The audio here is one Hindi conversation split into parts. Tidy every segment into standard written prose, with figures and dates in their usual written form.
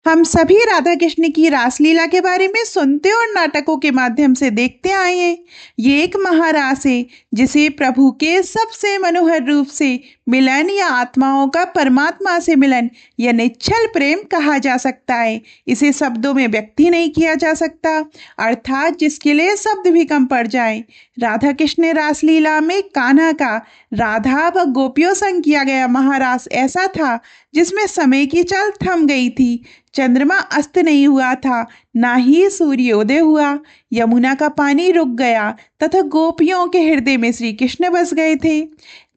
हम सभी राधा कृष्ण की रासलीला के बारे में सुनते और नाटकों के माध्यम से देखते आए हैं। ये एक महारास है जिसे प्रभु के सबसे मनोहर रूप से मिलन या आत्माओं का परमात्मा से मिलन या निश्चल प्रेम कहा जा सकता है। इसे शब्दों में व्यक्त नहीं किया जा सकता, अर्थात जिसके लिए शब्द भी कम पड़ जाए। राधा कृष्ण रासलीला में कान्हा का राधा व गोपियों संग किया गया महारास ऐसा था जिसमें समय की चाल थम गई थी। चंद्रमा अस्त नहीं हुआ था, ना ही सूर्योदय हुआ। यमुना का पानी रुक गया तथा गोपियों के हृदय में श्री कृष्ण बस गए थे।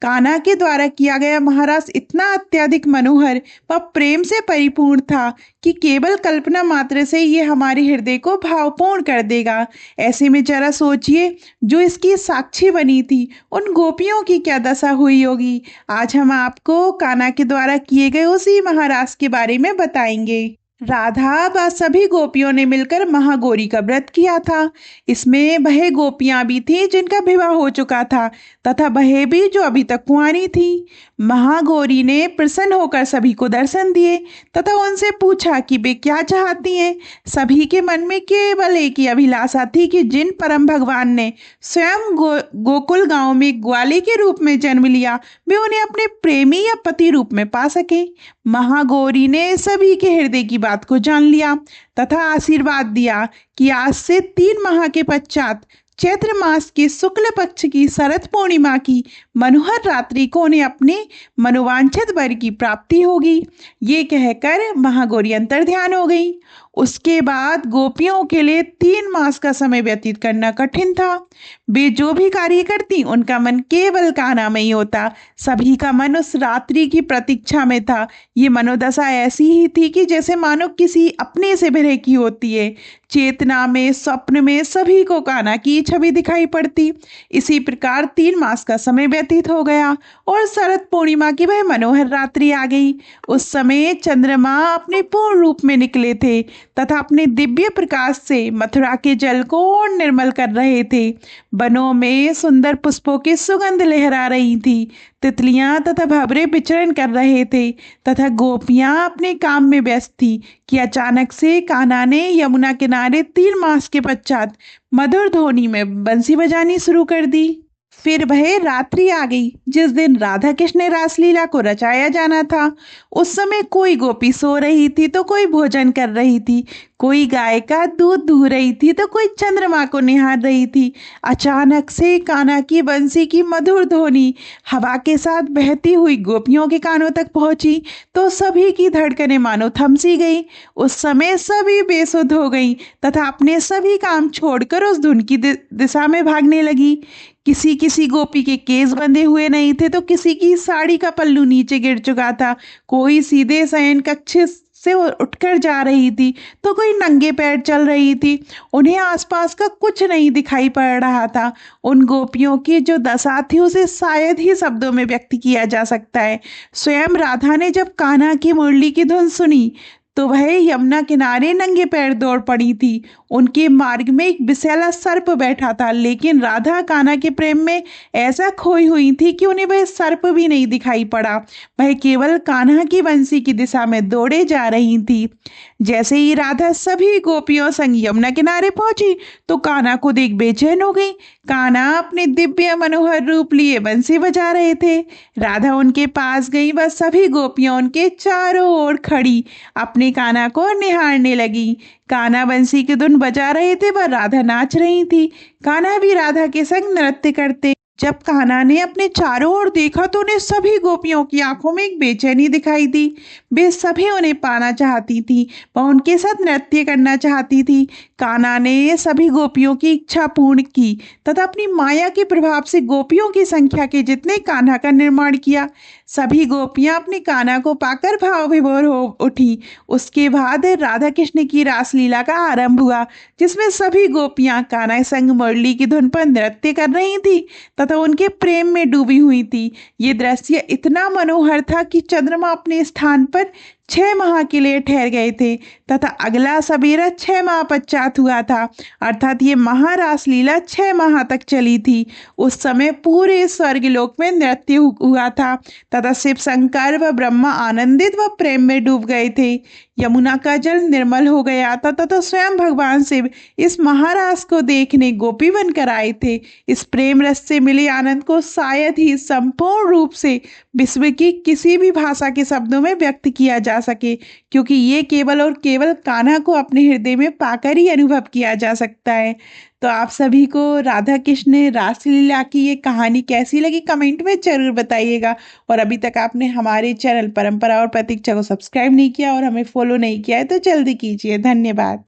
कान्हा के द्वारा किया गया महारास इतना अत्यधिक मनोहर व प्रेम से परिपूर्ण था कि केवल कल्पना मात्र से ये हमारे हृदय को भावपूर्ण कर देगा। ऐसे में जरा सोचिए, जो इसकी साक्षी बनी थी उन गोपियों की क्या दशा हुई होगी। आज हम आपको कान्हा के द्वारा किए गए उसी महारास के बारे में बताएंगे। राधा व सभी गोपियों ने मिलकर महागौरी का व्रत किया था। इसमें वह गोपियां भी थी जिनका विवाह हो चुका था तथा वह भी जो अभी तक कुंवारी थी। महागौरी ने प्रसन्न होकर सभी को दर्शन दिए तथा उनसे पूछा कि वे क्या चाहती हैं। सभी के मन में केवल एक ही अभिलाषा थी कि जिन परम भगवान ने स्वयं गोकुल गांव में ग्वाले के रूप में जन्म लिया, वे उन्हें अपने प्रेमी या पति रूप में पा सके। महागौरी ने सभी के हृदय की बात को जान लिया तथा आशीर्वाद दिया कि आज से 3 माह के पश्चात चैत्र मास के शुक्ल पक्ष की शरद पूर्णिमा की मनोहर रात्रि को उन्हें अपने मनोवांछित वर की प्राप्ति होगी। ये कहकर महागौरी अंतर्ध्यान हो गई। उसके बाद गोपियों के लिए 3 मास का समय व्यतीत करना कठिन था। वे जो भी कार्य करती उनका मन केवल कान्हा में ही होता। सभी का मन उस रात्रि की प्रतीक्षा में था। ये मनोदशा ऐसी ही थी कि जैसे मानो किसी अपने से भरे की होती है। चेतना में, स्वप्न में सभी को कान्हा की छवि दिखाई पड़ती। इसी प्रकार 3 मास का समय व्यतीत हो गया और शरद पूर्णिमा की वह मनोहर रात्रि आ गई। उस समय चंद्रमा अपने पूर्ण रूप में निकले थे तथा अपने दिव्य प्रकाश से मथुरा के जल को और निर्मल कर रहे थे। वनों में सुंदर पुष्पों की सुगंध लहरा रही थी। तितलियां तथा भंवरे विचरण कर रहे थे तथा गोपियां अपने काम में व्यस्त थी कि अचानक से कान्हा ने यमुना किनारे 3 मास के पश्चात मधुर ध्वनि में बंसी बजानी शुरू कर दी। फिर वह रात्रि आ गई जिस दिन राधा कृष्ण रासलीला को रचाया जाना था। उस समय कोई गोपी सो रही थी तो कोई भोजन कर रही थी, कोई गाय का दूध दूह रही थी तो कोई चंद्रमा को निहार रही थी। अचानक से कान्हा की बंसी की मधुर ध्वनि हवा के साथ बहती हुई गोपियों के कानों तक पहुंची तो सभी की धड़कनें मानो थम सी गई। उस समय सभी बेसुध हो गई तथा अपने सभी काम छोड़कर उस धुन की दिशा में भागने लगी। किसी किसी गोपी के केस बंधे हुए नहीं थे तो किसी की साड़ी का पल्लू नीचे गिर चुका था। कोई सीधे शयन कक्ष से उठकर जा रही थी तो कोई नंगे पैर चल रही थी। उन्हें आसपास का कुछ नहीं दिखाई पड़ रहा था। उन गोपियों की जो दशा थी उसे शायद ही शब्दों में व्यक्त किया जा सकता है। स्वयं राधा ने जब कान्हा की मुरली की धुन सुनी तो वह यमुना किनारे नंगे पैर दौड़ पड़ी थी। उनके मार्ग में एक विषैला सर्प बैठा था, लेकिन राधा कान्हा के प्रेम में ऐसा खोई हुई थी कि उन्हें वह सर्प भी नहीं दिखाई पड़ा। वह केवल कान्हा की बंसी की दिशा में दौड़े जा रही थी। जैसे ही राधा सभी गोपियों संग यमुना किनारे पहुंची तो कान्हा को देख बेचैन हो गई। कान्हा अपने दिव्य मनोहर रूप लिए बंसी बजा रहे थे। राधा उनके पास गई, वह सभी गोपियां उनके चारों ओर खड़ी अपने कान्हा को निहारने लगी। कान्हा बंसी की धुन बजा रहे थे, वह राधा नाच रही थी। कान्हा भी राधा के संग नृत्य करते। जब कान्हा ने अपने चारों ओर देखा तो उन्हें सभी गोपियों की आंखों में एक बेचैनी दिखाई दी। वे सभी उन्हें पाना चाहती थी, वह उनके साथ नृत्य करना चाहती थी। कान्हा ने सभी गोपियों की इच्छा पूर्ण की तथा अपनी माया के प्रभाव से गोपियों की संख्या के जितने कान्हा का निर्माण किया। सभी गोपियां अपने कान्हा को पाकर भाव विभोर हो उठी। उसके बाद राधा कृष्ण की रासलीला का आरंभ हुआ जिसमें सभी गोपियां कान्हा संग मुरली की धुन पर नृत्य कर रही थी तथा उनके प्रेम में डूबी हुई थी। ये दृश्य इतना मनोहर था कि चंद्रमा अपने स्थान पर 6 माह के लिए ठहर गए थे तथा अगला सबेरा 6 माह पश्चात हुआ था, अर्थात ये महारास लीला 6 माह तक चली थी। उस समय पूरे स्वर्गलोक में नृत्य हुआ था तथा शिव शंकर व ब्रह्मा आनंदित व प्रेम में डूब गए थे। यमुना का जल निर्मल हो गया था तथा स्वयं भगवान शिव इस महारास को देखने गोपी बनकर आए थे। इस प्रेम रस से मिले आनंद को शायद ही संपूर्ण रूप से विश्व की किसी भी भाषा के शब्दों में व्यक्त किया जा सके, क्योंकि ये केवल और केवल कान्हा को अपने हृदय में पाकर ही अनुभव किया जा सकता है। तो आप सभी को राधा कृष्ण रासलीला की ये कहानी कैसी लगी कमेंट में जरूर बताइएगा। और अभी तक आपने हमारे चैनल परंपरा और प्रतीक्षा को सब्सक्राइब नहीं किया और हमें फॉलो नहीं किया है तो जल्दी कीजिए। धन्यवाद।